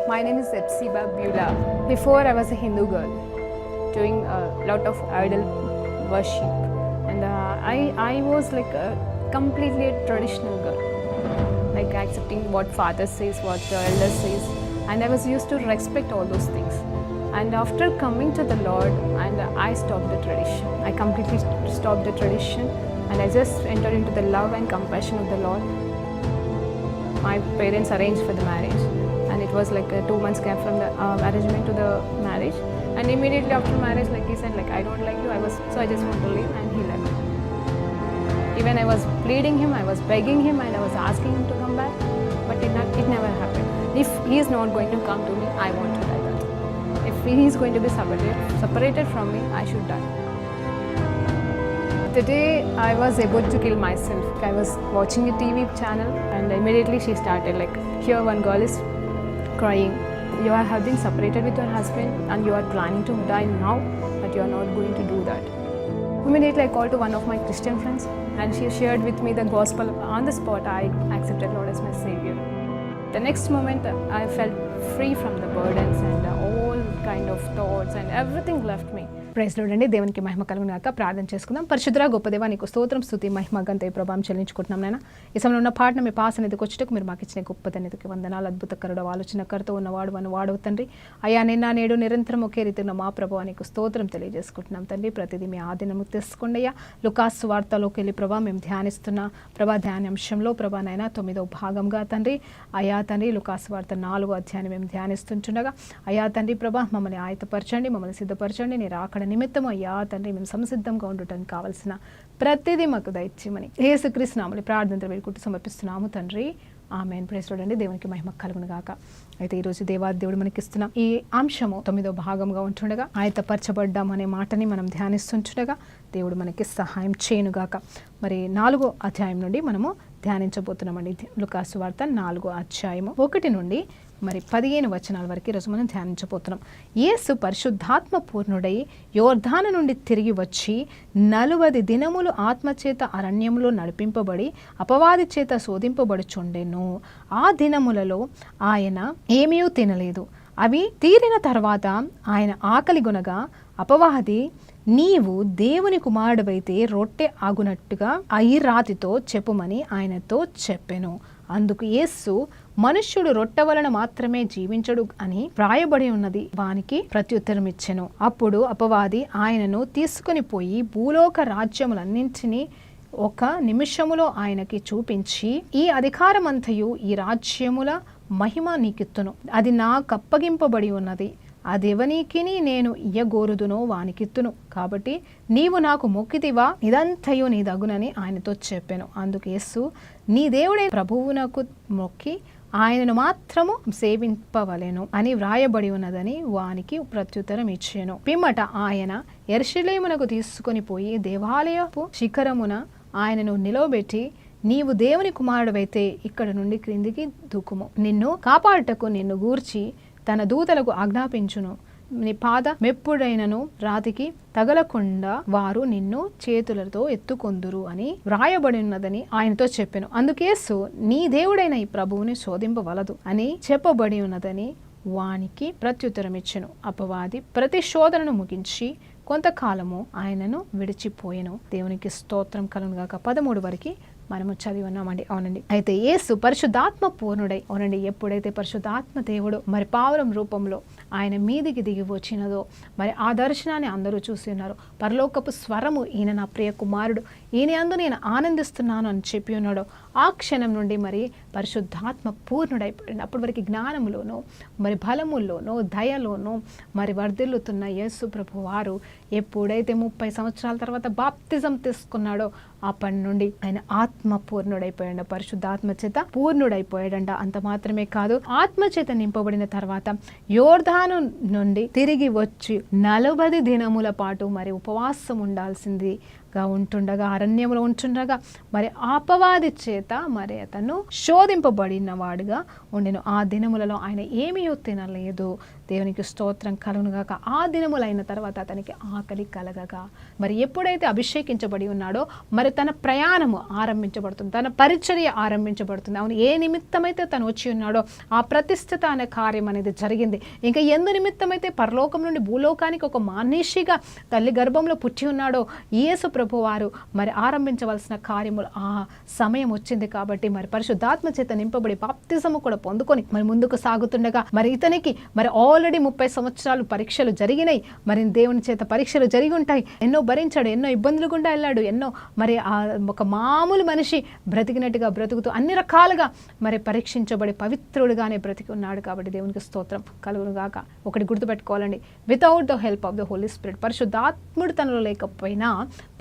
My name is Epsiba Beulah. Before I was a Hindu girl doing a lot of idol worship, and I was like a completely traditional girl, like accepting what father says, what the elder says, and I was used to respect all those things. And after coming to the Lord, and I stopped the tradition. I completely stopped the tradition, and I just entered into the love and compassion of the Lord. My parents arranged for the marriage, and it was like a 2 months gap from the arrangement to the marriage. And immediately after marriage, like he said, like I don't like you. I just want to leave, and he left. Even I was pleading him, I was begging him, and I was asking him to come back, but it never happened. If he is not going to come to me, I want to die. That if he is going to be separated from me, I should die. The day I was about to kill myself, I was watching a TV channel, and immediately she started like, here one girl is crying. You have been separated with your husband and you are planning to die now, but you are not going to do that. Immediately I called to one of my Christian friends, and she shared with me the gospel. On the spot, I accepted Lord as my Savior. The next moment, I felt free from the burdens and all kind of thoughts, and everything left me. Praise lord అండి. దేవునికి మహిమ కలుగును గాక. ప్రార్థన చేసుకుందాం. పరిశుద్ధుడా గొప్ప దేవా, నీకు స్తోత్రం, స్తుతి, మహిమ, ఘనత, ప్రభావం చెల్లించుకుంటున్నాం నాయన. ఈ సమయంలో ఉన్న పాటను మీ పాసనిధికి వచ్చేటకు మీరు మాకు ఇచ్చిన గొప్ప ధన్యతకి వందనాలు. అద్భుతకరుడు, ఆలోచనకర్త ఉన్నవాడు అని వాడవు తండ్రి. అయ్యా, నిన్న నేడు నిరంతరం ఒకే రీతిలో మా ప్రభావ నీకు స్తోత్రం తెలియజేసుకుంటున్నాం తండ్రి. ప్రతిదీ మీ ఆధీనము తెసుకోండి అయ్యా. లుకాసు వార్తలోకి వెళ్ళి ప్రభా మేము ధ్యానిస్తున్న ప్రభా ధ్యానాంశంలో ప్రభా నాయన 9వ భాగంగా తండ్రి. అయ్యా తండ్రి, లుకాసు వార్త 4వ అధ్యాయం మేము ధ్యానిస్తుంటుండగా అయ్యా తండ్రి ప్రభా మమ్మల్ని ఆయతపరచండి, మమ్మల్ని సిద్ధపరచండి. నీ రాకడ నిమిత్తం అయ్యా తండ్రి మేము సంసిద్ధంగా ఉండటానికి కావలసిన ప్రతిదీ మాకు దయచేయమని యేసుక్రీస్తు నామములో ప్రార్థనతో వేడుకుంటూ సమర్పిస్తున్నాము తండ్రి. ఆమేన్. ప్రైజ్ లార్డ్ అండి. దేవునికి మహిమ కలుగును గాక. అయితే ఈరోజు దేవుడు మనకిస్తున్న ఈ అంశము 9వ భాగంగా ఉంటుండగా ఆయతపరచబడ్డాం అనే మాటని మనం ధ్యానిస్తుంటుండగా దేవుడు మనకి సహాయం చేయనుగాక. మరి 4వ అధ్యాయం నుండి మనము ధ్యానించబోతున్నామండి. లుకాసు వార్త 4వ అధ్యాయము 1 నుండి మరి 15 వచనాల వరకు ఈరోజు మనం ధ్యానించబోతున్నాం. యేసు పరిశుద్ధాత్మ పూర్ణుడై యోర్దాను నుండి తిరిగి వచ్చి 40 దినములు ఆత్మచేత అరణ్యంలో నడిపింపబడి అపవాది చేత శోధింపబడుచుండెను. ఆ దినములలో ఆయన ఏమీ తినలేదు. అవి తీరిన తర్వాత ఆయన ఆకలిగొనగా అపవాది, నీవు దేవుని కుమారుడవైతే రొట్టె ఆగునట్టుగా ఈ రాతితో చెప్పుమని ఆయనతో చెప్పెను. అందుకు యేసు, మనుష్యుడు రొట్టె వలన మాత్రమే జీవించడు అని వ్రాయబడి ఉన్నది వానికి ప్రత్యుత్తరం ఇచ్చెను. అప్పుడు అపవాది ఆయనను తీసుకుని పోయి భూలోక రాజ్యములన్నింటినీ ఒక నిమిషములో ఆయనకి చూపించి, ఈ అధికారమంతయు ఈ రాజ్యముల మహిమ నీకిత్తును. అది నాకప్పగింపబడి ఉన్నది. అదెవనికిని నేను ఇయ్యగోరుదునో వానికిత్తును. కాబట్టి నీవు నాకు మొక్కితివా, ఇదంతయు నీ దగునని ఆయనతో చెప్పాను. అందుకు యేసు, నీ దేవుడే ప్రభువునకు మొక్కి ఆయనను మాత్రము సేవింపవలెను అని వ్రాయబడి ఉన్నదని వానికి ప్రత్యుత్తరం ఇచ్చాను. పిమ్మట ఆయన యెరూషలేమునకు తీసుకొని పోయి దేవాలయపు శిఖరమున ఆయనను నిలవబెట్టి, నీవు దేవుని కుమారుడవైతే ఇక్కడ నుండి క్రిందికి దూకుము. నిన్ను కాపాడుటకు నిన్ను గూర్చి తన దూతలకు ఆజ్ఞాపించును. నీ పాద మెప్పుడైనను రాతికి తగలకుండా వారు నిన్ను చేతులతో ఎత్తుకొందురు అని వ్రాయబడి ఉన్నదని ఆయనతో చెప్పెను. అందుకేసు, నీ దేవుడైన ఈ ప్రభువుని శోధింపవలదు అని చెప్పబడి ఉన్నదని వానికి ప్రత్యుత్తరం ఇచ్చెను. అపవాది ప్రతి శోధనను ముగించి కొంతకాలము ఆయనను విడిచిపోయెను. దేవునికి స్తోత్రం కలుగును గాక. 13 వరకు మనము చదివి ఉన్నామండి. అవునండి. అయితే యేసు పరిశుద్ధాత్మ పూర్ణుడై, అవునండి, ఎప్పుడైతే పరిశుద్ధాత్మ దేవుడు మరి పావురం రూపంలో ఆయన మీదికి దిగి వచ్చినదో, మరి ఆ దర్శనాన్ని అందరూ చూసి ఉన్నారు. పరలోకపు స్వరము, ఈయన నా ప్రియ కుమారుడు, ఈయన యందు నేను ఆనందిస్తున్నాను అని చెప్పి ఉన్నాడు. ఆ క్షణం నుండి మరి పరిశుద్ధాత్మ పూర్ణుడైపోయాడు. అప్పటి వరకు జ్ఞానంలోనూ మరి బలముల్లోనూ దయలోనూ మరి వర్ధిల్లుతున్న యేసు ప్రభు వారు ఎప్పుడైతే 30 సంవత్సరాల తర్వాత బాప్తిజం తీసుకున్నాడో అప్పటి నుండి ఆయన ఆత్మ పూర్ణుడైపోయాడు. పరిశుద్ధాత్మ చేత పూర్ణుడైపోయాడంట. అంత మాత్రమే కాదు, ఆత్మ చేత నింపబడిన తర్వాత యోర్దాను నుండి తిరిగి వచ్చి 40 దినముల పాటు మరి ఉపవాసం ఉండాల్సిందిగా ఉంటుండగా, అరణ్యంలో ఉంటుండగా మరి అపవాది చేత మరి అతను శోధింపబడిన వాడుగా ఉండెను. ఆ దినములలో ఆయన ఏమీ తినలేదు, దేవునికి స్తోత్రం కలుగునుగాక. ఆ దినములైన తర్వాత అతనికి ఆకలి కలగగా, మరి ఎప్పుడైతే అభిషేకించబడి ఉన్నాడో మరి తన ప్రయాణము ఆరంభించబడుతుంది, తన పరిచర్య ఆరంభించబడుతుంది. అవును, ఏ నిమిత్తమైతే తను వచ్చి ఉన్నాడో ఆ ప్రతిష్ఠిత అనే కార్యం అనేది జరిగింది. ఇంకా ఎందు నిమిత్తమైతే పరలోకం నుండి భూలోకానికి ఒక మానేషిగా తల్లి గర్భంలో పుట్టి ఉన్నాడో యేసు ప్రభు వారు మరి ఆరంభించవలసిన కార్యములు ఆ సమయం వచ్చింది. కాబట్టి మరి పరిశుద్ధాత్మ చేత నింపబడి బాప్తిజము కూడా పొందుకొని మరి ముందుకు సాగుతుండగా మరి ఇతనికి మరి ఆల్రెడీ 30 సంవత్సరాలు పరీక్షలు జరిగినాయి. మరి దేవుని చేత పరీక్షలు జరిగి ఉంటాయి. ఎన్నో భరించాడు, ఎన్నో ఇబ్బందులు గుండా వెళ్ళాడు, ఎన్నో మరి ఒక మామూలు మనిషి బ్రతికినట్టుగా బ్రతుకుతూ అన్ని రకాలుగా మరి పరీక్షించబడి పవిత్రుడుగానే బ్రతికి ఉన్నాడు. కాబట్టి దేవునికి స్తోత్రం కలుగును గాక. ఒకటి గుర్తుపెట్టుకోవాలండి, without the help of the Holy Spirit, పరిశుద్ధాత్ముడు తనలో లేకపోయినా,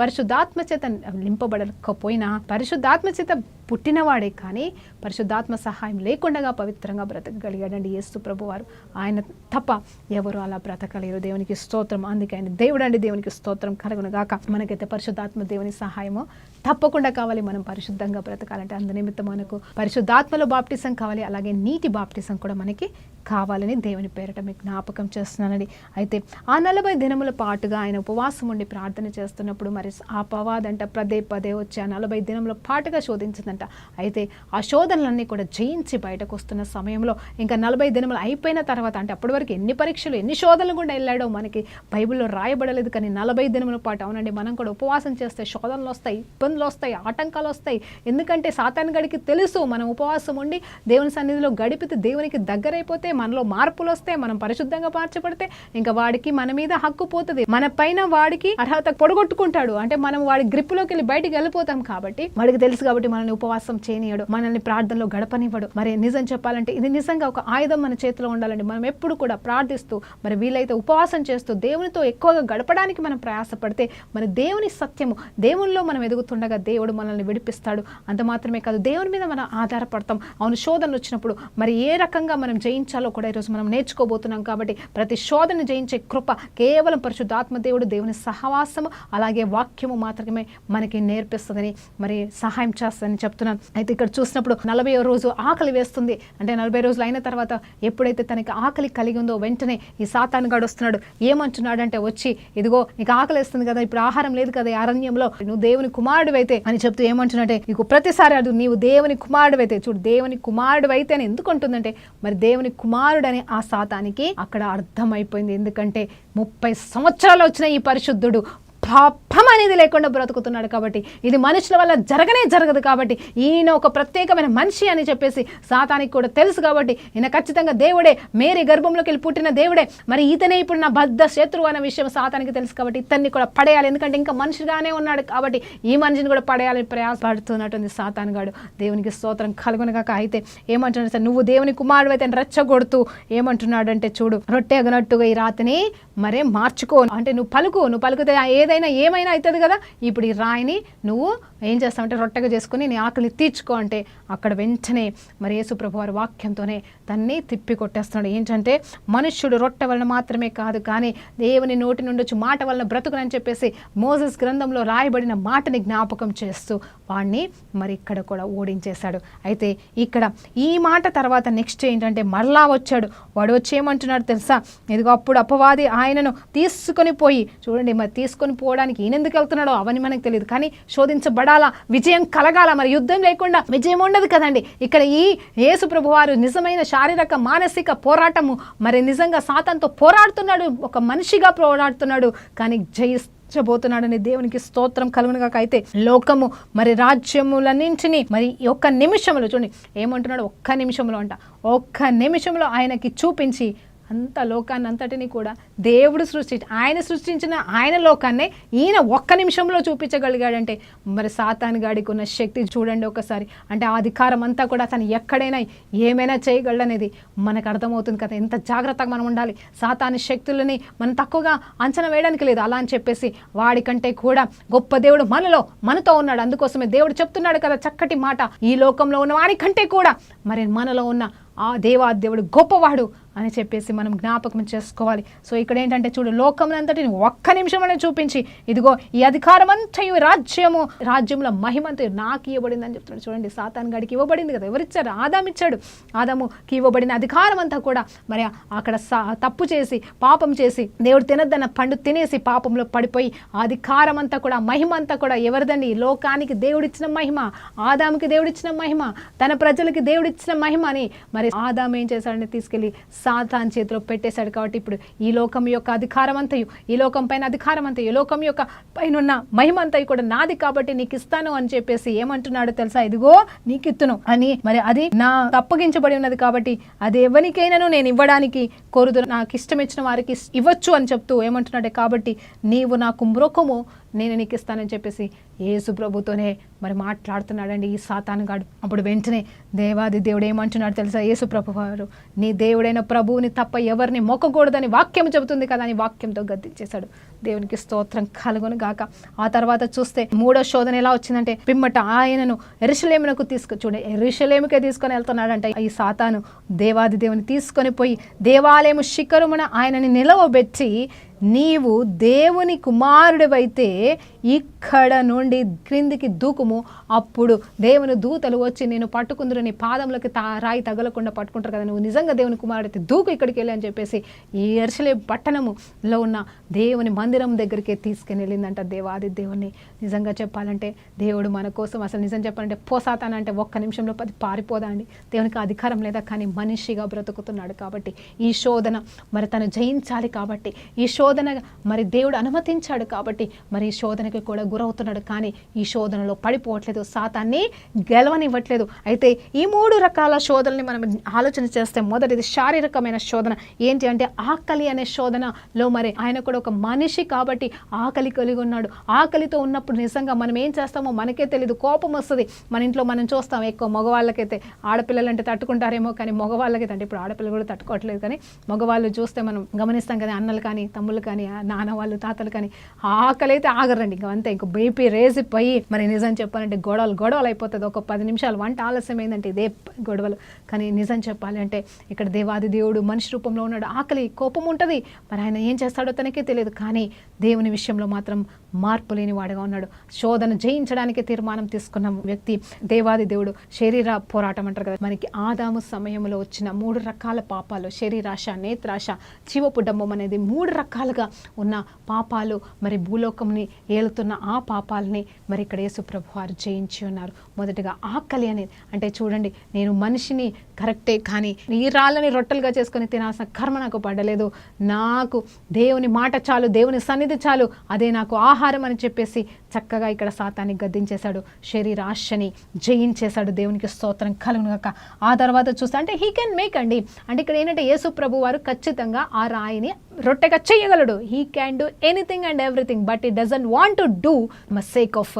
పరిశుద్ధాత్మ చేత నింపబడకపోయినా, పరిశుద్ధాత్మ చేత పుట్టినవాడే కానీ పరిశుద్ధాత్మ సహాయం లేకుండా పవిత్రంగా బ్రతకగలిగాడండి యేసు ప్రభు వారు. ఆయన తప్ప ఎవరు అలా బ్రతకలేరు. దేవునికి స్తోత్రం. అందుకే ఆయన దేవుడు అండి. దేవునికి స్తోత్రం కలుగును గాక. మనకైతే పరిశుద్ధాత్మ దేవుని సహాయము తప్పకుండా కావాలి. మనం పరిశుద్ధంగా బ్రతకాలంటే అందు నిమిత్తం మనకు పరిశుద్ధాత్మలో బాప్టిజం కావాలి, అలాగే నీటి బాప్టిజం కూడా మనకి కావాలని దేవుని పేరట మీకు జ్ఞాపకం చేస్తున్నానండి. అయితే ఆ 40 దినముల పాటుగా ఆయన ఉపవాసం ఉండి ప్రార్థన చేస్తున్నప్పుడు మరి ఆ అపవాదంట పదే పదే వచ్చి ఆ 40 దినముల పాటుగా శోధించిందంట. అయితే ఆ శోధనలన్నీ కూడా జయించి బయటకు వస్తున్న సమయంలో ఇంకా 40 దినములు అయిపోయిన తర్వాత, అంటే అప్పటి వరకు ఎన్ని పరీక్షలు ఎన్ని శోధనలు కూడా వెళ్ళాడో మనకి బైబిల్లో రాయబడలేదు. కానీ 40 దినముల పాటు అవునండి, మనం కూడా ఉపవాసం చేస్తే శోధనలు వస్తాయి, ఇబ్బందులు వస్తాయి, ఆటంకాలు వస్తాయి. ఎందుకంటే సాతాను గడికి తెలుసు మనం ఉపవాసం ఉండి దేవుని సన్నిధిలో గడిపితే దేవునికి దగ్గరైపోతే మనలో మార్పులు వస్తాయి, మనం పరిశుద్ధంగా మార్చబడితే ఇంకా వాడికి మన మీద హక్కు పోతుంది, మన పైన వాడికి అర్హత పొడగొట్టుకుంటాడు. అంటే మనం వాడి గ్రిప్పులోకి వెళ్ళి బయటికి వెళ్ళిపోతాం. కాబట్టి వాడికి తెలుసు కాబట్టి మనల్ని ఉపవాసం చేయనియడు, మనల్ని ప్రార్థనలో గడపనివ్వడు. మరి నిజం చెప్పాలంటే ఇది నిజంగా ఒక ఆయుధం మన చేతిలో ఉండాలండి. మనం ఎప్పుడు కూడా ప్రార్థిస్తూ మరి వీలైతే ఉపవాసం చేస్తూ దేవునితో ఎక్కువగా గడపడానికి మనం ప్రయాసపడితే మరి దేవుని సత్యము దేవునిలో మనం ఎదుగుతుండగా దేవుడు మనల్ని విడిపిస్తాడు. అంత మాత్రమే కాదు, దేవుని మీద మనం ఆధారపడతాం. అవును, శోధనలు వచ్చినప్పుడు మరి ఏ రకంగా మనం జయించాలో కూడా ఈరోజు మనం నేర్చుకోబోతున్నాం. కాబట్టి ప్రతి శోధన జయించే కృప కేవలం పరిశుద్ధాత్మ దేవుడు, దేవుని సహవాసము అలాగే వాక్యము మాత్రమే మనకి నేర్పిస్తుందని మరి సహాయం చేస్తుందని చెప్తున్నాను. అయితే ఇక్కడ చూసినప్పుడు 40వ రోజు ఆకలి వేస్తుంది. అంటే 40 రోజులు అయిన తర్వాత ఎప్పుడైతే తనకి ఆకలి కలిగి ఉందో వెంటనే ఈ సాతాను గాడు వస్తున్నాడు. ఏమంటున్నాడంటే వచ్చి, ఇదిగో నీకు ఆకలి వేస్తుంది కదా, ఇప్పుడు ఆహారం లేదు కదా ఈ అరణ్యంలో, నువ్వు దేవుని కుమారుడు అయితే అని చెప్తూ ఏమంటున్నాడంటే, నీకు ప్రతిసారి అడు నీవు దేవుని కుమారుడు అయితే, చూడు దేవుని కుమారుడు అయితే అని ఎందుకు అంటుందంటే మరి దేవుని కుమారుడని ఆ సాతానికి అక్కడ అర్థమైపోయింది. ఎందుకంటే 30 సంవత్సరాలు వచ్చిన ఈ పరిశుద్ధుడు పాపం అనేది లేకుండా బ్రతుకుతున్నాడు. కాబట్టి ఇది మనుషుల వల్ల జరగదు. కాబట్టి ఈయన ఒక ప్రత్యేకమైన మనిషి అని చెప్పేసి సాతానికి కూడా తెలుసు. కాబట్టి ఈయన ఖచ్చితంగా దేవుడే, మేరీ గర్భంలోకి వెళ్ళి పుట్టిన దేవుడే, మరి ఇతనే ఇప్పుడు నా బద్ధ శత్రువు అనే విషయం సాతానికి తెలుసు. కాబట్టి ఇతన్ని కూడా పడేయాలి, ఎందుకంటే ఇంకా మనిషిగానే ఉన్నాడు కాబట్టి ఈ మనిషిని కూడా పడేయాలని ప్రయాసపడుతున్నట్టుంది సాతాను గాడు. దేవునికి స్తోత్రం కలుగునుగాక. అయితే ఏమంటున్నాడు సార్, నువ్వు దేవుని కుమారుడు అయితే రెచ్చగొడుతూ ఏమంటున్నాడు అంటే, చూడు రొట్టె అగనట్టుగా ఈ రాతిని మరే మార్చుకో, అంటే నువ్వు పలుకుతే ఏమైనా అవుతుంది కదా. ఇప్పుడు ఈ రాయిని నువ్వు ఏం చేస్తావంటే రొట్టెగా చేసుకుని నీ ఆకలి తీర్చుకో అంటే అక్కడ వెంటనే మరి యేసు ప్రభు వారి వాక్యంతోనే దాన్ని తిప్పి కొట్టేస్తున్నాడు. ఏంటంటే మనుష్యుడు రొట్టె వలన మాత్రమే కాదు కానీ దేవుని నోటి నుండి వచ్చి మాట వలన బ్రతుకునని చెప్పేసి మోసెస్ గ్రంథంలో రాయబడిన మాటని జ్ఞాపకం చేస్తూ వాడిని మరి ఇక్కడ కూడా ఓడించేశాడు. అయితే ఇక్కడ ఈ మాట తర్వాత నెక్స్ట్ ఏంటంటే మరలా వచ్చాడు. వాడు వచ్చి ఏమంటున్నాడు తెలుసా, ఇదిగో అప్పుడు అపవాది ఆయనను తీసుకొని పోయి, చూడండి మరి తీసుకొని పోవడానికి ఈయన ఎందుకు వెళ్తున్నాడో అవన్నీ మనకు తెలియదు, కానీ శోధించబడాలా, విజయం కలగాల. మరి యుద్ధం లేకుండా విజయం ఉండదు కదండి. ఇక్కడ ఈ యేసు ప్రభువారు నిజమైన శారీరక మానసిక పోరాటము, మరి నిజంగా సాతానుతో పోరాడుతున్నాడు, ఒక మనిషిగా పోరాడుతున్నాడు, కానీ జయించబోతున్నాడని దేవునికి స్తోత్రం కలుగునుగాక. అయితే లోకము మరి రాజ్యములన్నింటినీ మరి ఒక్క నిమిషంలో, చూడండి ఏమంటున్నాడు, ఒక్క నిమిషంలో ఆయనకి చూపించి అంత లోకాన్ని అంతటిని కూడా దేవుడు ఆయన సృష్టించిన ఆయన లోకాన్నే ఈయన ఒక్క నిమిషంలో చూపించగలిగాడంటే మరి సాతాను గాడికి ఉన్న శక్తి చూడండి ఒకసారి. అంటే ఆ అధికారం అంతా కూడా తను ఎక్కడైనా ఏమైనా చేయగలడనేది మనకు అర్థమవుతుంది కదా. ఎంత జాగ్రత్తగా మనం ఉండాలి. సాతాను శక్తులని మనం తక్కువగా అంచనా వేయడానికి లేదు. అలా అని చెప్పేసి వాడికంటే కూడా గొప్ప దేవుడు మనతో ఉన్నాడు. అందుకోసమే దేవుడు చెప్తున్నాడు కదా చక్కటి మాట, ఈ లోకంలో ఉన్న వాడికంటే కూడా మరి మనలో ఉన్న ఆ దేవుడు గొప్పవాడు అని చెప్పేసి మనం జ్ఞాపకం చేసుకోవాలి. సో ఇక్కడ ఏంటంటే చూడు, లోకమునంతటిని ఒక్క నిమిషంలోనే చూపించి ఇదిగో ఈ అధికారం అంతయు రాజ్యంలో మహిమంతయు నాకు ఇవ్వబడింది అని చెప్తున్నాడు. చూడండి, సాతాను గాడికి ఇవ్వబడింది కదా, ఎవరిచ్చారు? ఆదాము ఇచ్చాడు. ఆదాముకి ఇవ్వబడిన అధికారం అంతా కూడా మరి అక్కడ తప్పు చేసి పాపం చేసి దేవుడు తినద్దన్న పండు తినేసి పాపంలో పడిపోయి ఆ అధికారం అంతా కూడా, మహిమ అంతా కూడా ఎవరిదండి? లోకానికి దేవుడిచ్చిన మహిమ, ఆదాముకి దేవుడిచ్చిన మహిమ, తన ప్రజలకి దేవుడిచ్చిన మహిమ అని మరి ఆదాము ఏం చేశాడని తీసుకెళ్లి సాతాను చేతిలో పెట్టేశాడు. కాబట్టి ఇప్పుడు ఈ లోకం యొక్క అధికారం అంతయు, ఈ లోకం పైన అధికారం అంతయు, ఈ లోకం యొక్క పైన ఉన్న మహిమ అంతయు కూడా నాది కాబట్టి నీకు ఇస్తాను అని చెప్పేసి ఏమంటున్నాడు తెలుసా? ఇదిగో నీకు ఇత్తును అని. మరి అది నా అప్పగించబడి ఉన్నది కాబట్టి అది ఎవరికైనాను నేను ఇవ్వడానికి కోరుదు, నాకు ఇష్టం ఇచ్చిన వారికి ఇవ్వచ్చు అని చెప్తూ ఏమంటున్నాడే, కాబట్టి నీవు నాకు మ్రొకము, నేను నీకు ఇస్తానని చెప్పేసి యేసు ప్రభుతోనే మరి మాట్లాడుతున్నాడండి ఈ సాతాను గాడు. అప్పుడు వెంటనే దేవాది దేవుడు ఏమంటున్నాడు తెలుసా? యేసు ప్రభు వారు, నీ దేవుడైన ప్రభువుని తప్ప ఎవరిని మొక్కకూడదని వాక్యం చెబుతుంది కదా అని వాక్యంతో గద్దించేశాడు. దేవునికి స్తోత్రం కలుగును గాక. ఆ తర్వాత చూస్తే మూడో శోధన ఎలా వచ్చిందంటే, పిమ్మట ఆయనను యెరూషలేమునకు యెరూషలేముకే తీసుకొని వెళ్తున్నాడంట ఈ సాతాను. దేవాది దేవుని తీసుకొని పోయి దేవాలయము శిఖరమున ఆయనని నిలవబెట్టి, నీవు దేవుని కుమారుడివైతే ఇక్కడ నుండి క్రిందికి దూకుము, అప్పుడు దేవుని దూతలు వచ్చి నేను పట్టుకుందరు, నీ పాదములకి రాయి తగలకుండా పట్టుకుంటారు కదా, నువ్వు నిజంగా దేవుని కుమారుడైతే దూకు ఇక్కడికి వెళ్ళి అని చెప్పేసి ఈ యెరూషలేము పట్టణములో ఉన్న దేవుని మందిరం దగ్గరికి తీసుకుని వెళ్ళిందంట దేవాది దేవుని. నిజంగా చెప్పాలంటే దేవుడు మన కోసం, అసలు నిజం చెప్పాలంటే పోసాతానంటే ఒక్క నిమిషంలో 10 పారిపోదా అండి? దేవునికి అధికారం లేదా, కానీ మనిషిగా బ్రతుకుతున్నాడు కాబట్టి ఈ శోధన మరి తను జయించాలి కాబట్టి, ఈ శోధన మరి దేవుడు అనుమతించాడు కాబట్టి మరి ఈ శోధనకి కూడా గురవుతున్నాడు. కానీ ఈ శోధనలో పడిపోవట్లేదు, సాతాన్ని గెలవనివ్వట్లేదు. అయితే ఈ 3 రకాల శోధనని మనం ఆలోచన చేస్తే, మొదటిది శారీరకమైన శోధన. ఏంటి అంటే ఆకలి అనే శోధనలో మరి ఆయన కూడా ఒక మనిషి కాబట్టి ఆకలి కలిగి ఉన్నాడు. ఆకలితో ఉన్నప్పుడు నిజంగా మనం ఏం చేస్తామో మనకే తెలియదు, కోపం వస్తుంది. మన ఇంట్లో మనం చూస్తాం, ఎక్కువ మగవాళ్ళకైతే, ఆడపిల్లలంటే తట్టుకుంటారేమో కానీ మగవాళ్ళకైతే, అంటే ఇప్పుడు ఆడపిల్లలు కూడా తట్టుకోవట్లేదు కానీ మగవాళ్ళు చూస్తే మనం గమనిస్తాం కదా, అన్నలు కానీ తమ్ముళ్ళు కానీ నాన్న వాళ్ళు తాతలు కానీ ఆకలి అయితే ఆగరండి. ఇంకా అంతే, ఇంక బీపీ రేసిపోయి మరి నిజం చెప్పాలంటే గొడవలు అయిపోతుంది. ఒక 10 నిమిషాలు వంట ఆలస్యమైందంటే ఇదే గొడవలు. కానీ నిజం చెప్పాలి అంటే ఇక్కడ దేవాది దేవుడు మనిషి రూపంలో ఉన్నాడు. ఆకలి కోపం ఉంటుంది, మరి ఆయన ఏం చేస్తాడో తనకే తెలియదు. కానీ దేవుని విషయంలో మాత్రం మార్పు లేని వాడుగా ఉన్నాడు. శోధన జయించడానికి తీర్మానం తీసుకున్న వ్యక్తి దేవాది దేవుడు. శరీర పోరాటం అంటారు కదా, మనకి ఆదాము సమయంలో వచ్చిన 3 రకాల పాపాలు, శరీరాశ, నేత్రాశ, జీవపు డంబం అనేది 3 రకాలుగా ఉన్న పాపాలు, మరి భూలోకంని ఏలుతున్న ఆ పాపాలని మరి ఇక్కడ యేసు ప్రభు వారు జయించి ఉన్నారు. మొదటిగా ఆకలి అనేది, అంటే చూడండి, నేను మనిషిని కరెక్టే కానీ ఈ రాళ్ళని రొట్టెలుగా చేసుకొని తినాల్సిన కర్మ నాకు పడలేదు, నాకు దేవుని మాట చాలు, దేవుని సన్నిధి చాలు, అదే నాకు ఆహారం అని చెప్పేసి చక్కగా ఇక్కడ సాతాన్ని గద్దించేశాడు, శరీరాశని జయించేశాడు. దేవునికి స్తోత్రం కలుగును గాక. ఆ తర్వాత చూస్తే అంటే హీ కెన్ మేక్ అండి, అంటే ఇక్కడ ఏంటంటే యేసు ప్రభు వారు ఖచ్చితంగా ఆ రాయిని రొట్టెగా చేయగలడు. He can do anything and everything, but he doesn't want to do sake of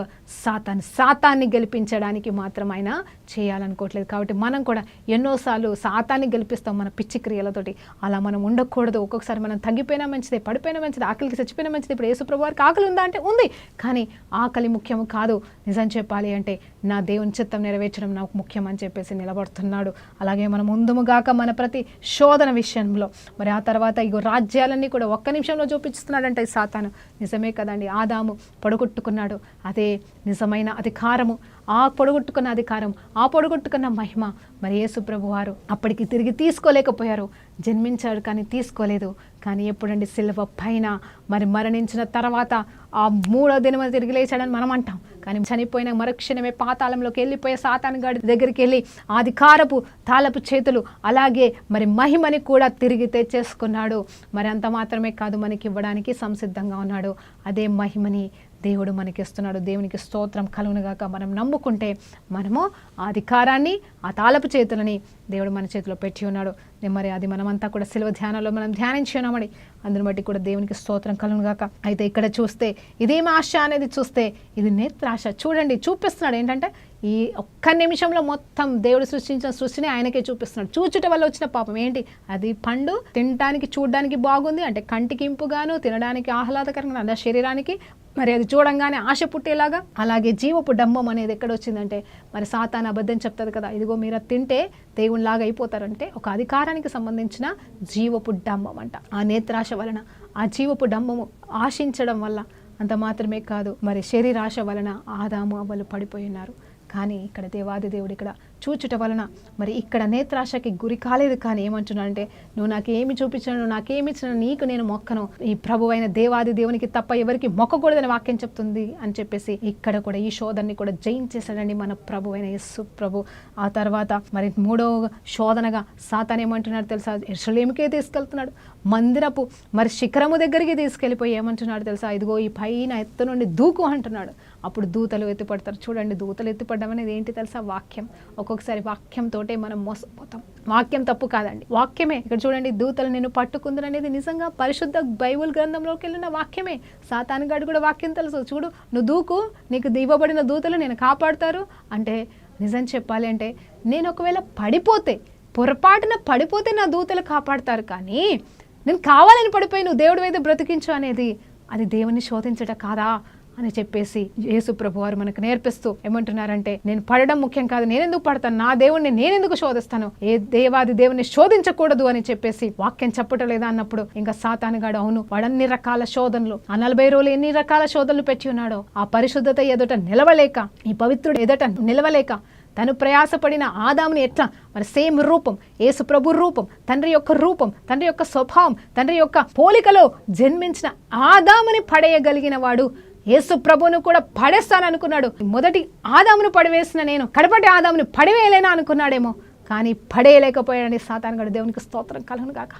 సాతాన్ని గెలిపించడానికి మాత్రం ఆయన చేయాలనుకోవట్లేదు. కాబట్టి మనం కూడా ఎన్నోసార్లు సాతాన్ని గెలిపిస్తాం మన పిచ్చి క్రియలతోటి. అలా మనం ఉండకూడదు. ఒక్కొక్కసారి మనం తగ్గిపోయినా మంచిదే, పడిపోయినా మంచిది, ఆకలికి చచ్చిపోయినా మంచిది. ఇప్పుడు యేసు ప్రభు వారికి ఆకలి ఉందా అంటే ఉంది, కానీ ఆకలి ముఖ్యం కాదు. నిజం చెప్పాలి అంటే నా దేవుని చిత్తం నెరవేర్చడం నాకు ముఖ్యం అని చెప్పేసి నిలబడుతున్నాడు. అలాగే మనం ముందుగాక మన ప్రతి శోధన విషయంలో మరి ఆ తర్వాత ఇగో రాజ్యాలన్నీ కూడా ఒక్క నిమిషంలో చూపిస్తున్నాడంటే ఈ సాతాను. నిజమే కదండి, ఆదాము పొడగొట్టుకున్నాడు, అదే నిజమైన అధికారము. ఆ పొడగొట్టుకున్న అధికారం, ఆ పొడగొట్టుకున్న మహిమ మరి యేసు ప్రభు వారు అప్పటికి తిరిగి తీసుకోలేకపోయారు. జన్మించాడు కానీ తీసుకోలేదు. కానీ ఎప్పుడండి సిలువ పైన మరి మరణించిన తర్వాత ఆ 3వ దినమున తిరిగి లేచాడని మనం అంటాం. కానీ చనిపోయిన మరుక్షణమే పాతాళంలోకి వెళ్ళిపోయే సాతాను గాడి దగ్గరికి వెళ్ళి అధికారపు తాళపు చేతులు అలాగే మరి మహిమని కూడా తిరిగి తెచ్చేసుకున్నాడు. మరి అంత మాత్రమే కాదు, మనకి ఇవ్వడానికి సంసిద్ధంగా ఉన్నాడు. అదే మహిమని దేవుడు మనకి ఇస్తున్నాడు. దేవునికి స్తోత్రం కలుగునుగాక. మనం నమ్ముకుంటే మనము ఆ అధికారాన్ని, ఆ తాళపు చేతులని దేవుడు మన చేతిలో పెట్టి ఉన్నాడు. మరి అది మనమంతా కూడా సిలువ ధ్యానంలో మనం ధ్యానించి ఉన్నామని, అందుని బట్టి కూడా దేవునికి స్తోత్రం కలుగునుగాక. అయితే ఇక్కడ చూస్తే ఇదేం ఆశ అనేది చూస్తే ఇది నేత్రాశ. చూడండి, చూపిస్తున్నాడు ఏంటంటే ఈ ఒక్క నిమిషంలో మొత్తం దేవుడు సృష్టించిన సృష్టిని ఆయనకే చూపిస్తున్నాడు. చూచుట వల్ల వచ్చిన పాపం ఏంటి? అది పండు తినడానికి చూడడానికి బాగుంది, అంటే కంటికి ఇంపుగాను, తినడానికి ఆహ్లాదకరంగా, అదే శరీరానికి మరి అది చూడంగానే ఆశ పుట్టేలాగా. అలాగే జీవపు డంబం అనేది ఎక్కడ వచ్చిందంటే మరి సాతాను అబద్ధం చెప్తుంది కదా, ఇదిగో మీరు తింటే దేవునిలాగా అయిపోతారంటే ఒక అధికారానికి సంబంధించిన జీవపు డంబం అంట. ఆ నేత్రాశ వలన, ఆ జీవపు డంబము ఆశించడం వల్ల, అంత మాత్రమే కాదు మరి శరీరాశ వలన ఆదాము అవ్వలు పడిపోయి ఉన్నారు. కానీ ఇక్కడ దేవాది దేవుడు ఇక్కడ చూచుట వలన మరి ఇక్కడ నేత్రాశకి గురి కాలేదు. కానీ ఏమంటున్నాడంటే నువ్వు నాకేమి చూపించాను, నువ్వు నాకేమి ఇచ్చినా నీకు నేను మొక్కను, ఈ ప్రభు అయిన దేవాది దేవునికి తప్ప ఎవరికి మొక్కకూడదని వాక్యం చెప్తుంది అని చెప్పేసి ఇక్కడ కూడా ఈ శోధనని కూడా జయించేశాడండి మన ప్రభు అయిన యేసు ప్రభు. ఆ తర్వాత మరి మూడో శోధనగా సాతాను ఏమంటున్నాడు తెలుసా, యెరూషలేముకే తీసుకెళ్తున్నాడు, మందిరపు మరి శిఖరము దగ్గరికి తీసుకెళ్ళిపోయి ఏమంటున్నాడు తెలుసా, ఇదిగో ఈ పైన ఎత్తు నుండి దూకు అంటున్నాడు. అప్పుడు దూతలు ఎత్తిపడతారు. చూడండి, దూతలు ఎత్తిపడడం అనేది ఏంటి తెలుసా, వాక్యం. ఒక్కొక్కసారి వాక్యంతోటే మనం మోసపోతాం. వాక్యం తప్పు కాదండి, వాక్యమే. ఇక్కడ చూడండి, దూతలు నిన్ను పట్టుకుందరు అనేది నిజంగా పరిశుద్ధ బైబుల్ గ్రంథంలోకి వెళ్ళిన వాక్యమే. సాతాను గాడు కూడా వాక్యం తెలుసు. చూడు, నువ్వు దూకు, నీకు ఇవ్వబడిన దూతలు నేను కాపాడుతారు అంటే, నిజం చెప్పాలి అంటే నేను ఒకవేళ పడిపోతే, పొరపాటున పడిపోతే నా దూతలు కాపాడుతారు. కానీ నేను కావాలని పడిపోయి నువ్వు దేవుడి వైపు బ్రతికించు అనేది అది దేవుని శోధించట కాదా అని చెప్పేసి యేసు ప్రభు వారు మనకు నేర్పిస్తూ ఏమంటున్నారంటే, నేను పడడం ముఖ్యం కాదు, నేనెందుకు పడతాను, నా దేవుణ్ణి నేనెందుకు శోధిస్తాను, ఏ దేవాది దేవుని శోధించకూడదు అని చెప్పేసి వాక్యం చెప్పటం లేదా అన్నప్పుడు ఇంకా సాతానుగాడు అవును వాడన్ని రకాల శోధనలు, ఆ 40 రోజులు ఎన్ని రకాల శోధనలు పెట్టి ఉన్నాడో, ఆ పరిశుద్ధత ఎదుట నిలవలేక, ఈ పవిత్రుడు ఎదుట నిలవలేక తను ప్రయాసపడిన ఆదాముని ఎట్లా మరి సేమ్ రూపం, యేసు ప్రభు రూపం, తండ్రి యొక్క రూపం, తండ్రి యొక్క స్వభావం, తండ్రి యొక్క పోలికలో జన్మించిన ఆదాముని పడేయగలిగిన వాడు యేసు ప్రభువును కూడా పడేస్తాననుకున్నాడు. మొదటి ఆదామును పడివేసిన నేను కడపటి ఆదాముని పడివేయలేనా అనుకున్నాడేమో, కానీ పడేయలేకపోయాడని సాతానుగాడు. దేవునికి స్తోత్రం కలుగును గాక.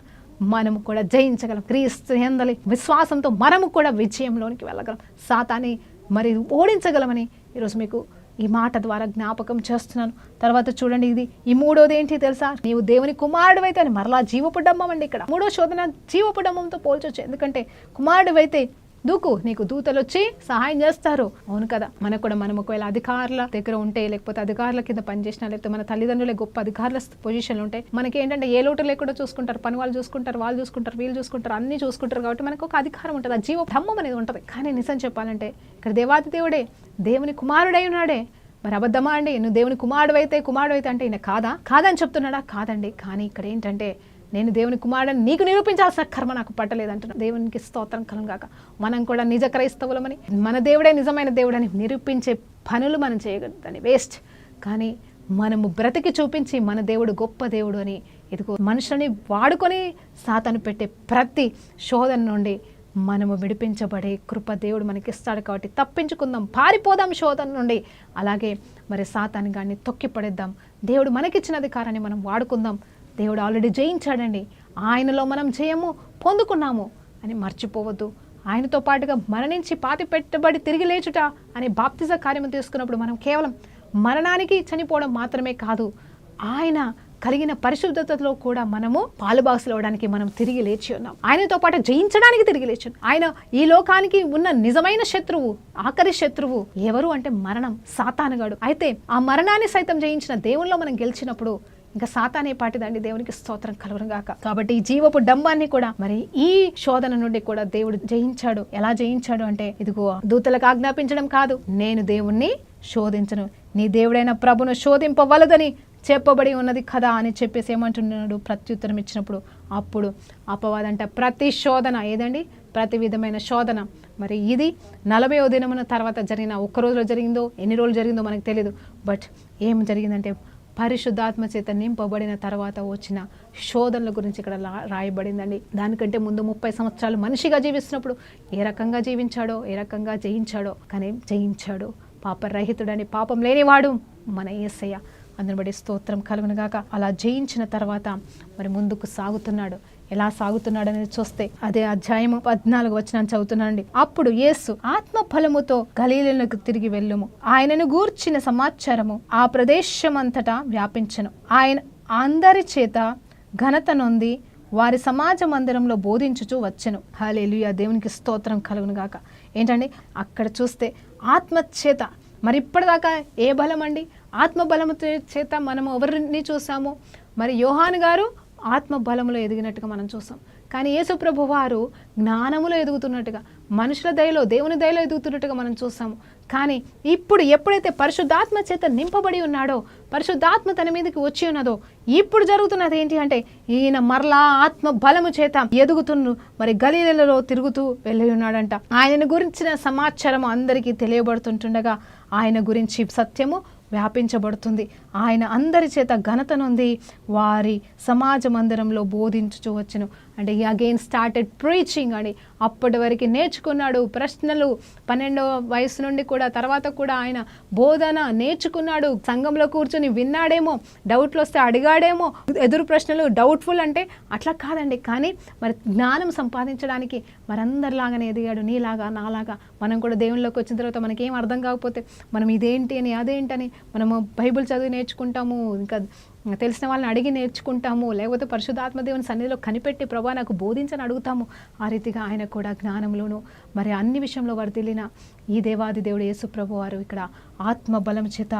మనము కూడా జయించగలం, క్రీస్తు యందలి విశ్వాసంతో మనము కూడా విజయంలోనికి వెళ్ళగలం, సాతాన్ని మరి ఓడించగలమని ఈరోజు మీకు ఈ మాట ద్వారా జ్ఞాపకం చేస్తున్నాను. తర్వాత చూడండి, ఇది ఈ మూడోది ఏంటి తెలుసా, నీవు దేవుని కుమారుడు అయితే అని మరలా జీవపు డంబం అండి. ఇక్కడ మూడో శోధన జీవపు డంబంతో పోల్చొచ్చు. ఎందుకంటే కుమారుడు అయితే దూకు, నీకు దూతలు వచ్చి సహాయం చేస్తారు. అవును కదా, మనకు కూడా మనం ఒకవేళ అధికారుల దగ్గర ఉంటే, లేకపోతే అధికారుల కింద పనిచేసినా, లేకపోతే మన తల్లిదండ్రులే గొప్ప అధికారుల పొజిషన్లు ఉంటే మనకి ఏంటంటే ఏ లోటు లేకుండా చూసుకుంటారు, పని వాళ్ళు చూసుకుంటారు, వాళ్ళు చూసుకుంటారు, వీళ్ళు చూసుకుంటారు, అన్ని చూసుకుంటారు. కాబట్టి మనకు ఒక అధికారం ఉంటుంది, ఆ జీవ ధమ్మం అనేది ఉంటుంది. కానీ నిజం చెప్పాలంటే ఇక్కడ దేవాది దేవుడే దేవుని కుమారుడై ఉన్నాడే. మరి అబద్ధమా అండి, నువ్వు దేవుని కుమారుడు అయితే అంటే ఈయన కాదని చెప్తున్నాడా? కాదండి. కానీ ఇక్కడ ఏంటంటే నేను దేవుని కుమారుడని నీకు నిరూపించాల్సిన కర్మ నాకు పట్టలేదంటున్నా. దేవునికి స్తోత్రం కలుగాక. మనం కూడా నిజ క్రైస్తవులమని, మన దేవుడే నిజమైన దేవుడని నిరూపించే పనులు మనం చేయగలుగుతాని వేస్ట్. కానీ మనము బ్రతికి చూపించి మన దేవుడు గొప్ప దేవుడు అని ఇదిగో మనుషులని వాడుకొని సాతాను పెట్టే ప్రతి శోధన నుండి మనము విడిపించబడే కృప దేవుడు మనకి ఇస్తాడు. కాబట్టి తప్పించుకుందాం, పారిపోదాం శోధన నుండి. అలాగే మరి సాతాను గాన్ని తొక్కిపడేద్దాం. దేవుడు మనకిచ్చిన అధికారాన్ని మనం వాడుకుందాం. దేవుడు ఆల్రెడీ జయించాడండి, ఆయనలో మనం జయము పొందుకున్నాము అని మర్చిపోవద్దు. ఆయనతో పాటుగా మరణించి పాతి పెట్టబడి తిరిగి లేచుట అనే బాప్తిజ కార్యము తీసుకున్నప్పుడు మనం కేవలం మరణానికి చనిపోవడం మాత్రమే కాదు, ఆయన కలిగిన పరిశుద్ధతలో కూడా మనము పాలుబాసులు అవడానికి మనం తిరిగి లేచి ఉన్నాం. ఆయనతో పాటు జయించడానికి తిరిగి లేచి ఉన్నాం. ఆయన ఈ లోకానికి ఉన్న నిజమైన శత్రువు, ఆఖరి శత్రువు ఎవరు అంటే మరణం, సాతానుగాడు. అయితే ఆ మరణాన్ని సైతం జయించిన దేవుల్లో మనం గెలిచినప్పుడు ఇంకా సాతానే పాటిదండి. దేవునికి స్తోత్రం కలుగును గాక. కాబట్టి ఈ జీవపు డంబాన్ని కూడా మరి ఈ శోధన నుండి కూడా దేవుడు జయించాడు. ఎలా జయించాడు అంటే ఇదిగో దూతలకు ఆజ్ఞాపించడం కాదు, నేను దేవుణ్ణి శోధించను, నీ దేవుడైన ప్రభును శోధింపవలదని చెప్పబడి ఉన్నది కదా అని చెప్పేసి ఏమంటున్నాడు ప్రత్యుత్తరం ఇచ్చినప్పుడు. అప్పుడు అపవాదంట ప్రతి శోధన ఏదండి, ప్రతి విధమైన శోధన. మరి ఇది 40వ దినమున తర్వాత జరిగిన, ఒక్క రోజులో జరిగిందో ఎన్ని రోజులు జరిగిందో మనకు తెలియదు. బట్ ఏం జరిగిందంటే పరిశుద్ధాత్మ చేత నింపబడిన తర్వాత వచ్చిన శోధనల గురించి ఇక్కడ రాయబడిందండి. దానికంటే ముందు 30 సంవత్సరాలు మనిషిగా జీవిస్తున్నప్పుడు ఏ రకంగా జీవించాడో, ఏ రకంగా జయించాడో, కానీ జయించాడు. పాపరహితుడని, పాపం లేనివాడు మన యేసయ్య. అందుని బట్టి స్తోత్రం కలుగునుగాక. అలా జయించిన తర్వాత మరి ముందుకు సాగుతున్నాడు. ఎలా సాగుతున్నాడు అనేది చూస్తే అదే అధ్యాయము 14వ వచనం చదువుతున్నాండి. అప్పుడు యేసు ఆత్మ ఫలముతో గలీలలకు తిరిగి వెళ్ళుము, ఆయనను గూర్చిన సమాచారము ఆ ప్రదేశమంతటా వ్యాపించెను. ఆయన అందరి చేత ఘనత నొంది వారి సమాజ మందిరంలో బోధించుచూ వచ్చెను. హల్లెలూయా, దేవునికి స్తోత్రం కలుగును గాక. ఏంటండి అక్కడ చూస్తే ఆత్మ చేత, మరి ఇప్పటిదాకా ఏ బలం అండి, ఆత్మ బలము చేత మనం ఎవరిని చూసాము, మరి యోహాను గారు ఆత్మ బలంలో ఎదిగినట్టుగా మనం చూసాం. కానీ యేసుప్రభు వారు జ్ఞానములో ఎదుగుతున్నట్టుగా, మనుషుల దయలో, దేవుని దయలో ఎదుగుతున్నట్టుగా మనం చూస్తాము. కానీ ఇప్పుడు ఎప్పుడైతే పరిశుద్ధాత్మ చేత నింపబడి ఉన్నాడో, పరిశుద్ధాత్మ తన మీదకి వచ్చి ఉన్నదో, ఇప్పుడు జరుగుతున్నది ఏంటి అంటే ఈయన మరలా ఆత్మ బలము చేత ఎదుగుతున్న మరి గలీలలో తిరుగుతూ వెళ్ళి ఉన్నాడంట. ఆయనను గురించిన సమాచారం అందరికీ తెలియబడుతుంటుండగా ఆయన గురించి సత్యము వ్యాపించబడుతుంది. ఆయన అందరి చేత ఘనత నొంది వారి సమాజ మందిరంలో బోధించుచూ వచ్చును. అంటే ఈ అగైన్ స్టార్టెడ్ ప్రీచింగ్ అని. అప్పటి వరకు నేర్చుకున్నాడు, ప్రశ్నలు 12వ వయసు నుండి కూడా తర్వాత కూడా ఆయన బోధన నేర్చుకున్నాడు. సంఘంలో కూర్చొని విన్నాడేమో, డౌట్లు వస్తే అడిగాడేమో, ఎదురు ప్రశ్నలు డౌట్ఫుల్ అంటే అట్లా కాదండి. కానీ మరి జ్ఞానం సంపాదించడానికి మరందరిలాగానే ఎదిగాడు. నీలాగా నాలాగా మనం కూడా దేవునిలోకి వచ్చిన తర్వాత మనకేం అర్థం కాకపోతే మనం ఇదేంటి అని అదేంటని మనము బైబిల్ చదివి నేర్చుకుంటాము, ఇంకా తెలిసిన వాళ్ళని అడిగి నేర్చుకుంటాము, లేకపోతే పరిశుద్ధాత్మ దేవుని సన్నిధిలో కనిపెట్టి ప్రభా నాకు బోధించని అడుగుతాము. ఆ రీతిగా ఆయన కూడా జ్ఞానంలోను మరి అన్ని విషయంలో వర్ధిల్లిన ఈ దేవాది దేవుడు యేసు ప్రభు వారు ఇక్కడ ఆత్మ బలం చేత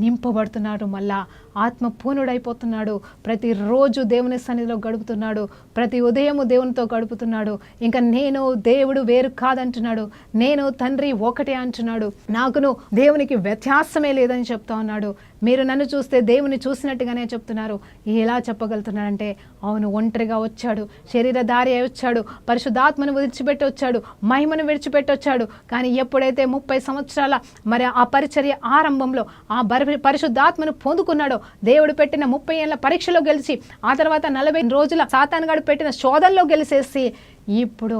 నింపబడుతున్నాడు. మళ్ళా ఆత్మ పూర్ణుడైపోతున్నాడు. ప్రతిరోజు దేవుని సన్నిధిలో గడుపుతున్నాడు. ప్రతి ఉదయము దేవునితో గడుపుతున్నాడు. ఇంకా నేను దేవుడు వేరు కాదంటున్నాడు. నేను తండ్రి ఒకటే అంటున్నాడు. నాకును దేవునికి వ్యత్యాసమే లేదని చెప్తా ఉన్నాడు. మీరు నన్ను చూస్తే దేవుని చూసినట్టుగానే చెప్తున్నారు. ఎలా చెప్పగలుగుతున్నాడంటే అవును, ఒంటరిగా వచ్చాడు, శరీరధారి అయి వచ్చాడు, పరిశుద్ధాత్మను విడిచిపెట్టి వచ్చాడు, మహిమను విడిచిపెట్టి వచ్చాడు. కానీ ఎప్పుడైతే 30 సంవత్సరాల మరి ఆ పరిచర్య ఆరంభంలో ఆ పరిశుద్ధాత్మను పొందుకున్నాడో, దేవుడు పెట్టిన 30 ఏళ్ల పరీక్షలో గెలిచి ఆ తర్వాత 40 రోజుల సాతానుగాడు పెట్టిన శోధనలో గెలిచేసి ఇప్పుడు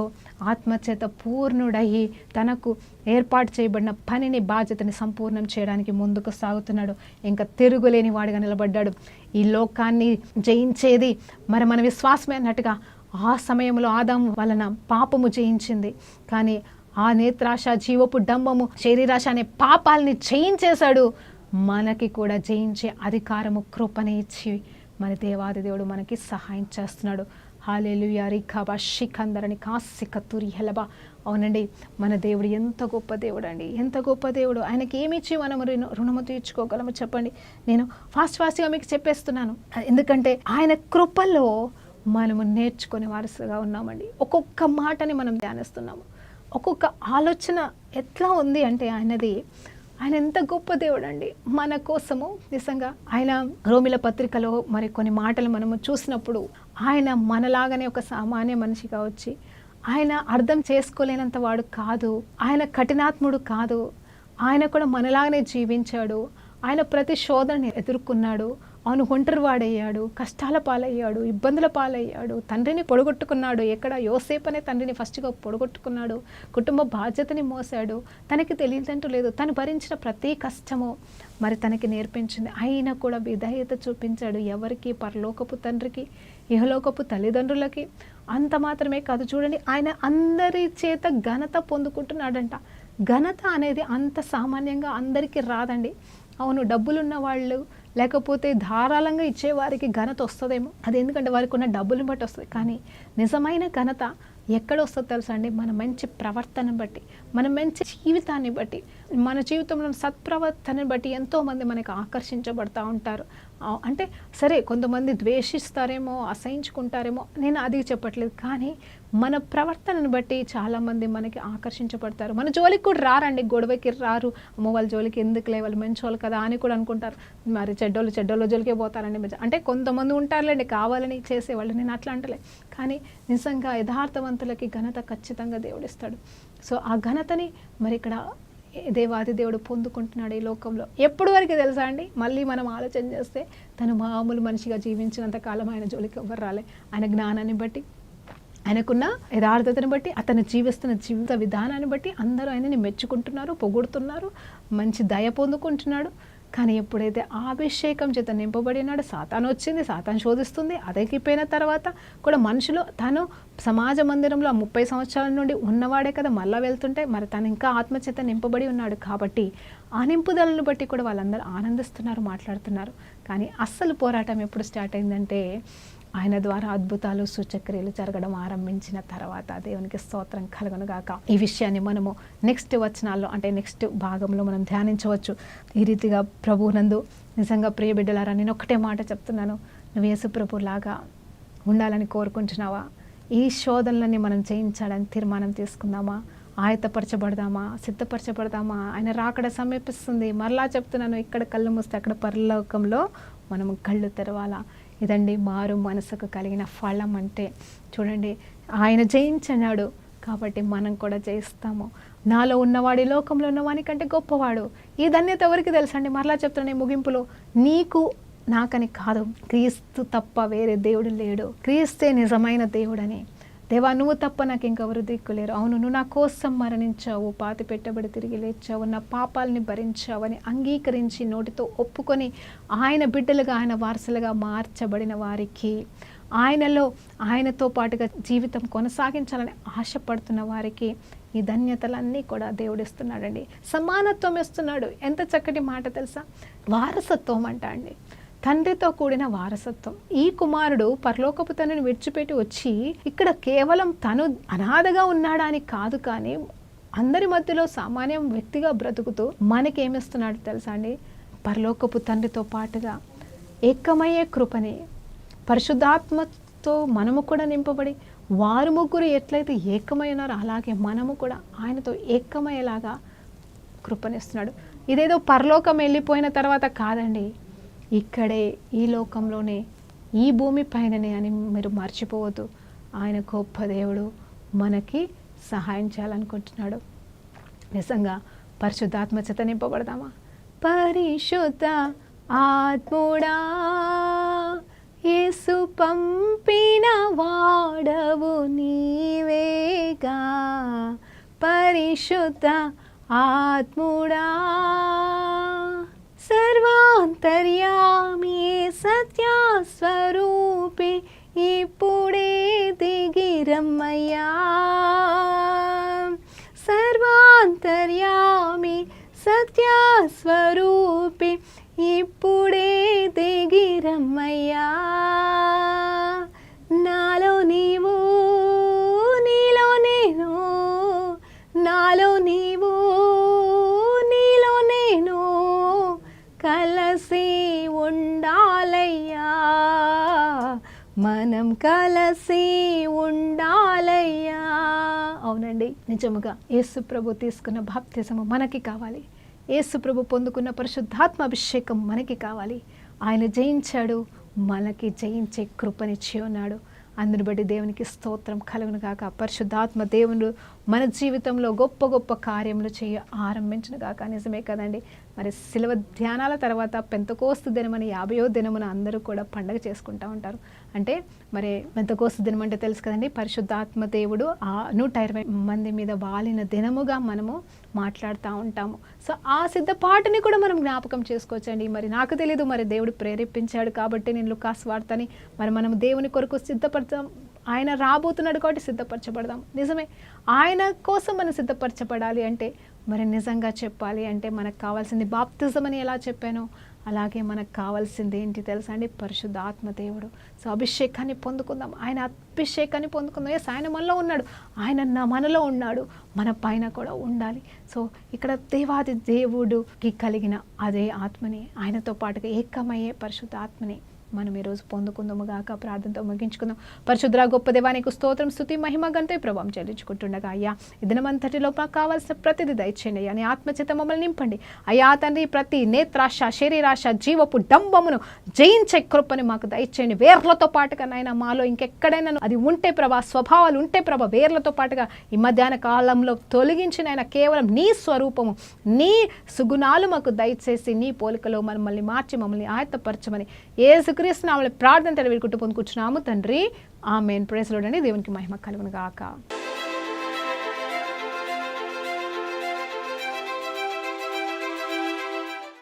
ఆత్మచేత పూర్ణుడయ్యి తనకు ఏర్పాటు చేయబడిన పనిని, బాధ్యతని సంపూర్ణం చేయడానికి ముందుకు సాగుతున్నాడు. ఇంకా తిరుగులేని వాడిగా నిలబడ్డాడు. ఈ లోకాన్ని జయించేది మరి మన విశ్వాసమే అన్నట్టుగా ఆ సమయంలో ఆదాము వలన పాపము జయించింది. కానీ ఆ నేత్రాశ, జీవపు డంబము, శరీరాశ అనే పాపాలని జయించేశాడు. మనకి కూడా జయించే అధికారము, కృపని ఇచ్చి మరి దేవాది దేవుడు మనకి సహాయం చేస్తున్నాడు. హల్లెలూయా. రిఖాబా శిఖందరని కాసికతురి హెలబా. అవునండి, మన దేవుడు ఎంత గొప్ప దేవుడు అండి, ఎంత గొప్ప దేవుడు. ఆయనకి ఏమిచ్చి మనం రుణము తీర్చుకోగలము చెప్పండి. నేను ఫాస్ట్గా మీకు చెప్పేస్తున్నాను, ఎందుకంటే ఆయన కృపలో మనము నేర్చుకునే వారసుగా ఉన్నామండి. ఒక్కొక్క మాటని మనం ధ్యానిస్తున్నాము. ఒక్కొక్క ఆలోచన ఎట్లా ఉంది అంటే ఆయన ఎంత గొప్ప దేవుడు అండి మన కోసము. నిజంగా ఆయన రోమిల పత్రికలో మరి కొన్ని మాటలు మనము చూసినప్పుడు ఆయన మనలాగానే ఒక సామాన్య మనిషిగా వచ్చి, ఆయన అర్థం చేసుకోలేనంత వాడు కాదు, ఆయన కఠినాత్ముడు కాదు, ఆయన కూడా మనలాగానే జీవించాడు. ఆయన ప్రతి శోధనని ఎదుర్కొన్నాడు. అవును, ఒంటరి వాడయ్యాడు, కష్టాల పాలయ్యాడు, ఇబ్బందుల పాలయ్యాడు, తండ్రిని పొడగొట్టుకున్నాడు. ఎక్కడ యోసేపు అనే తండ్రిని ఫస్ట్గా పొడగొట్టుకున్నాడు. కుటుంబ బాధ్యతని మోసాడు. తనకి తెలియదంటూ లేదు. తను భరించిన ప్రతి కష్టము మరి తనకి నేర్పించింది. అయినా కూడా విధేయత చూపించాడు. ఎవరికి? పరలోకపు తండ్రికి, ఇహలోకపు తల్లిదండ్రులకి. అంత మాత్రమే కాదు, చూడండి, ఆయన అందరి చేత ఘనత పొందుకుంటున్నాడంట. ఘనత అనేది అంత సామాన్యంగా అందరికీ రాదండి. అవును, డబ్బులున్న వాళ్ళు లేకపోతే ధారాళంగా ఇచ్చేవారికి ఘనత వస్తుందేమో, అది ఎందుకంటే వారికి ఉన్న డబ్బులను బట్టి వస్తుంది. కానీ నిజమైన ఘనత ఎక్కడ వస్తుందో తెలుసా అండి? మన మంచి ప్రవర్తన బట్టి, మన మంచి జీవితాన్ని బట్టి, మన జీవితంలో సత్ప్రవర్తనని బట్టి ఎంతోమంది మనకు ఆకర్షించబడతా ఉంటారు. అంటే సరే, కొంతమంది ద్వేషిస్తారేమో, అసహించుకుంటారేమో, నేను అది చెప్పట్లేదు. కానీ మన ప్రవర్తనను బట్టి చాలామంది మనకి ఆకర్షించబడతారు. మన జోలికి కూడా రారండి, గొడవకి రారు. అమ్మో వాళ్ళ జోలికి ఎందుకులే, వాళ్ళు మంచి వాళ్ళు కదా అని కూడా అనుకుంటారు. మరి చెడ్డోళ్ళ జోలికే పోతారండి. అంటే కొంతమంది ఉంటారులేండి కావాలని చేసేవాళ్ళు, నేను అట్లా అంటలే. కానీ నిజంగా యథార్థవంతులకి ఘనత ఖచ్చితంగా దేవుడిస్తాడు. సో ఆ ఘనతని మరి ఇక్కడ దేవాది దేవుడు పొందుకుంటున్నాడు ఈ లోకంలో. ఎప్పుడు వరకు తెలుసా అండి? మళ్ళీ మనం ఆలోచన చేస్తే తను మామూలు మనిషిగా జీవించినంత కాలం ఆయన జోలికి ఎవ్వరు రాలే. ఆయన జ్ఞానాన్ని బట్టి, ఆయనకున్న యథార్థతను బట్టి, అతను జీవిస్తున్న జీవిత విధానాన్ని బట్టి అందరూ ఆయనని మెచ్చుకుంటున్నారు, పొగుడుతున్నారు, మంచి దయ పొందుకుంటున్నాడు. కానీ ఎప్పుడైతే అభిషేకం చేత నింపబడినాడు, సాతాను వచ్చింది, సాతాను శోధిస్తుంది. అదెక్కిపోయిన తర్వాత కూడా మనుషులు, తను సమాజ మందిరంలో 30 సంవత్సరాల నుండి ఉన్నవాడే కదా, మళ్ళీ వెళ్తుంటే మరి తను ఇంకా ఆత్మచేత నింపబడి ఉన్నాడు. కాబట్టి ఆ నింపుదలను బట్టి కూడా వాళ్ళందరూ ఆనందిస్తున్నారు, మాట్లాడుతున్నారు. కానీ అస్సలు పోరాటం ఎప్పుడు స్టార్ట్ అయిందంటే ఆయన ద్వారా అద్భుతాలు, సూచక్రియలు జరగడం ఆరంభించిన తర్వాత. దేవునికి స్తోత్రం కలుగునుగాక. ఈ విషయాన్ని మనము నెక్స్ట్ వచనాల్లో, అంటే నెక్స్ట్ భాగంలో మనం ధ్యానించవచ్చు. ఈ రీతిగా ప్రభువునందు నిజంగా ప్రియ బిడ్డలారా, నేను ఒకటే మాట చెప్తున్నాను. నువ్వు యేసు ప్రభులాగా ఉండాలని కోరుకుంటున్నావా? ఈ శోధనలన్నీ మనం జయించాలని తీర్మానం తీసుకుందామా? ఆయత్తపరచబడదామా? సిద్ధపరచబడదామా? ఆయన రాకడ సమీపిస్తుంది. మరలా చెప్తున్నాను, ఇక్కడ కళ్ళు మూస్తే అక్కడ పరలోకంలో మనం కళ్ళు తెరవాలా. ఇదండి మారు మనసుకు కలిగిన ఫలం అంటే. చూడండి, ఆయన జయించన్నాడు కాబట్టి మనం కూడా జయిస్తాము. నాలో ఉన్నవాడు ఈ లోకంలో ఉన్నవాని కంటే గొప్పవాడు. ఈ ధన్యత ఎవరికి తెలుసండి? మరలా చెప్తున్నాను ముగింపులో, నీకు నాకని కాదు, క్రీస్తు తప్ప వేరే దేవుడు లేడు. క్రీస్తే నిజమైన దేవుడని. దేవా, నువ్వు తప్ప నాకు ఇంకెవరు దిక్కులేరు. అవును, నువ్వు నా కోసం మరణించావు, పాతి పెట్టబడి తిరిగి లేచావు, నా పాపాలని భరించావని అంగీకరించి నోటితో ఒప్పుకొని ఆయన బిడ్డలుగా, ఆయన వారసులుగా మార్చబడిన వారికి, ఆయనలో ఆయనతో పాటుగా జీవితం కొనసాగించాలని ఆశపడుతున్న వారికి ఈ ధన్యతలన్నీ కూడా దేవుడిస్తున్నాడండి. సమానత్వం ఇస్తున్నాడు. ఎంత చక్కటి మాట తెలుసా? వారసత్వం అంట అండి, తండ్రితో కూడిన వారసత్వం. ఈ కుమారుడు పరలోకపు తండ్రిని విడిచిపెట్టి వచ్చి ఇక్కడ కేవలం తను అనాథగా ఉన్నాడా అని కాదు, కానీ అందరి మధ్యలో సామాన్య వ్యక్తిగా బ్రతుకుతూ మనకేమిస్తున్నాడు తెలుసా అండి? పరలోకపు తండ్రితో పాటుగా ఏకమయ్యే కృపని, పరిశుద్ధాత్మతో మనము కూడా నింపబడి వారు ముగ్గురు ఎట్లయితే ఏకమై ఉన్నారో అలాగే మనము కూడా ఆయనతో ఏకమయ్యేలాగా కృపనిస్తున్నాడు. ఇదేదో పరలోకం వెళ్ళిపోయిన తర్వాత కాదండి, ఇక్కడే ఈ లోకంలోనే ఈ భూమి పైననే అని మీరు మర్చిపోవద్దు. ఆయన గొప్ప దేవుడు, మనకి సహాయం చేయాలనుకుంటున్నాడు. నిజంగా పరిశుద్ధాత్మ చేత నింపబడదామా? పరిశుద్ధ ఆత్ముడా, యేసు పంపిన వాడవు నీవేగా. పరిశుద్ధ ఆత్ముడా, సర్వాంతర్యామి సత్యస్వరూపి, ఇప్పుడే దిగిరమ్మయ్యా. సర్వాంతర్యామి సత్యస్వరూపి, ఇప్పుడే దిగిరమ్మయ్యా. నాలో నీవు, నీలో నేను, నాలో నీవు, నీలో నేను కలిసి ఉండాలయ్యా. మనం కలిసి ఉండాలయ్యా. అవునండి, నిజముగా యేసు ప్రభు తీసుకున్న బాప్తిజము మనకి కావాలి. యేసు ప్రభు పొందుకున్న పరిశుద్ధాత్మ అభిషేకం మనకి కావాలి. ఆయన జయించాడు, మనకి జయించే కృపనిచ్చి ఉన్నాడు. అందుని బట్టి దేవునికి స్తోత్రం కలుగును గాక. పరిశుద్ధాత్మ దేవుడు మన జీవితంలో గొప్ప గొప్ప కార్యములు చేయ ఆరంభించును గాక. నిజమే కదండి. మరి శిలువ ధ్యానాల తర్వాత పెంతెకోస్తు దినమని 50వ దినమున అందరూ కూడా పండగ చేసుకుంటూ ఉంటారు. అంటే మరి పెంతెకోస్తు దినం అంటే తెలుసు కదండి, పరిశుద్ధాత్మ దేవుడు ఆ 120 మంది మీద వాలిన దినముగా మనము మాట్లాడుతూ ఉంటాము. సో ఆ సిద్ధపాటుని కూడా మనం జ్ఞాపకం చేసుకోవచ్చండి. మరి నాకు తెలీదు, మరి దేవుడు ప్రేరేపించాడు కాబట్టి నేను లూకాసు వార్తని మరి మనం దేవుని కొరకు సిద్ధపడతాం. ఆయన రాబోతున్నాడు కాబట్టి సిద్ధపరచబడదాం. నిజమే, ఆయన కోసం మనం సిద్ధపరచబడాలి అంటే మరి నిజంగా చెప్పాలి అంటే మనకు కావాల్సింది బాప్తిజం అని ఎలా చెప్పానో అలాగే మనకు కావాల్సింది ఏంటి తెలుసా అండి? పరిశుద్ధ ఆత్మ దేవుడు. సో అభిషేకాన్ని పొందుకుందాం, ఆయన అభిషేకాన్ని పొందుకుందాం. ఎస్, ఆయన మనలో ఉన్నాడు, ఆయన మనలో ఉన్నాడు, మన పైన కూడా ఉండాలి. సో ఇక్కడ దేవాది దేవుడికి కలిగిన అదే ఆత్మని, ఆయనతో పాటుగా ఏకమయ్యే పరిశుద్ధ ఆత్మని మనం ఈరోజు పొందుకుందాము గాక. ప్రార్థనతో ముగించుకుందాం. పరిశుద్ధ గొప్ప దేవానికి స్తోత్రం, స్తుతి, మహిమ, ఘనత, ప్రభావం చెల్లించుకుంటుండగా అయ్యా ఈ దినమంతటిలో మాకు కావాల్సిన ప్రతిదీ దయచేయండి అయ్యా. నీ ఆత్మచేత మమ్మల్ని నింపండి అయ్యా తండ్రి. ప్రతి నేత్రాశ, శరీరాశ, జీవపు డంబమును జయించే కృపని మాకు దయచేయండి. వేర్లతో పాటుగా నాయన మాలో ఇంకెక్కడైనా అది ఉంటే ప్రభా, స్వభావాలు ఉంటే ప్రభా, వేర్లతో పాటుగా ఈ మధ్యాహ్న కాలంలో తొలగించిన ఆయన కేవలం నీ స్వరూపము, నీ సుగుణాలు మాకు దయచేసి నీ పోలికలో మమ్మల్ని మార్చి మమ్మల్ని ఆయత్తపరచమని యేసుక్రీస్తు నామములో ప్రార్థన వేడుకుంటూ పొందుకుంటున్నాము తండ్రి. ఆమేన్. ప్రైజ్ లార్డ్ అండి. దేవునికి మహిమ కలుగును గాక.